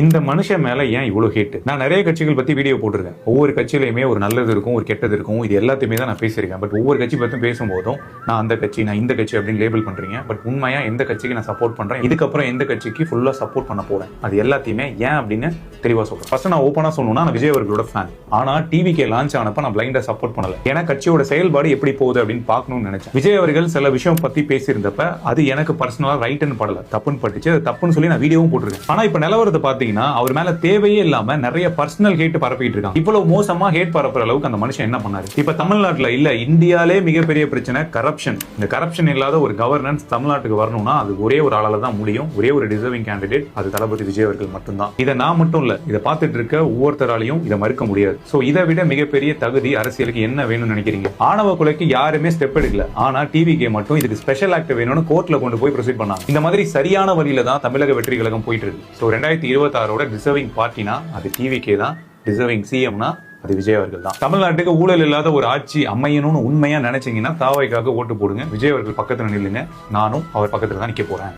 இந்த மனுஷன் மேல ஏன் இவ்வளவு ஹேட்? நான் நிறைய கட்சிகள் பத்தி வீடியோ போட்டிருக்கேன். ஒவ்வொரு கட்சியிலுமே ஒரு நல்லது இருக்கும், ஒரு கெட்டது இருக்கும். இது எல்லாத்தையுமே தான் நான் பேசியிருக்கேன். பட் ஒவ்வொரு கட்சி பத்தி பேசும்போதும் நான் அந்த கட்சி, நான் இந்த கட்சி அப்படின்னு லேபிள் பண்றீங்க. பட் உண்மையா எந்த கட்சிக்கு நான் சப்போர்ட் பண்றேன், இதுக்கப்புறம் எந்த கட்சிக்கு ஃபுல்லா சப்போர்ட் பண்ண போறேன், அது எல்லாத்தையுமே ஏன் அப்படின்னு தெளிவா சொல்றேன். ஃபர்ஸ்ட் நான் ஓப்பனா சொல்லணும்னா, நான் விஜய் அவர்களோட ஃபேன். ஆனா டிவிகே லான்ச் ஆனப்ப நான் பிளைண்டா சப்போர்ட் பண்ணல. ஏன்னா கட்சியோட செயல்பாடு எப்படி போகுது அப்படின்னு பார்க்கணும்னு நினைச்சேன். விஜய் அவர்கள் சில விஷயம் பத்தி பேசியிருந்தப்ப அது எனக்கு பர்சனலா ரைட்னு படல, தப்புன்னு பட்டுச்சு. அது தப்புன்னு சொல்லி நான் வீடியோவும் போட்டிருக்கேன். ஆனா இப்ப நிலவரத்தை பாத்தீங்கன்னா அவர் மேல தேவையே இல்லாம நிறைய பர்சனல் ஹேட் பரப்பிட்டு இருக்காங்க. இவ்வளவு மோசமா ஹேட் பரப்புற அளவுக்கு அந்த மனுஷன் என்ன பண்ணாரு? இப்ப தமிழ்நாட்டுல இல்ல, இந்தியாலே மிகப்பெரிய பிரச்சனை கரப்ஷன். இந்த கரப்ஷன் இல்லாத ஒரு கவர்னன்ஸ் தமிழ்நாட்டுக்கு வரணும்னா அது ஒரே ஒரு ஆளால தான் முடியும். ஒரே ஒரு டிசர்விங் கேண்டிடேட், அது தளபதி விஜய் அவர்கள் மட்டும்தான். இதை நான் மட்டும் இல்ல, இதை பார்த்துட்டு இருக்க ஒவ்வொருத்தராலையும் இதை மறுக்க முடியாது. சோ இதை விட மிகப்பெரிய தகுதி அரசியலுக்கு என்ன வேணும்னு நினைக்கிறீங்க? ஆணவ கொலைக்கு யாருமே ஸ்டெப் எடுக்கல. ஆனா டிவிகே மட்டும் இதுக்கு ஸ்பெஷல் ஆக்ட் வேணும்னு கோர்ட்ல கொண்டு போய் ப்ரொசீட் பண்ணாங்க. இந்த மாதிரி சரியான வழியில தான் தமிழக வெற்றி கழகம் போயிட்டு இருக்கு. சோ 2026 டிசர்விங் பார்ட்டினா அது டிவிகே தான், டிசர்விங் சிஎம்னா அது விஜய் அவர்கள் தான். தமிழ்நாட்டுக்கு ஊழல் இல்லாத ஒரு ஆட்சி அமையணும்னு உண்மையா நினைச்சீங்கன்னா தாவைக்காக ஓட்டு போடுங்க. விஜய் அவர்கள் பக்கத்துல நில்லுங்க. நானும் அவர் பக்கத்துல தான் நிக்க போறேன்.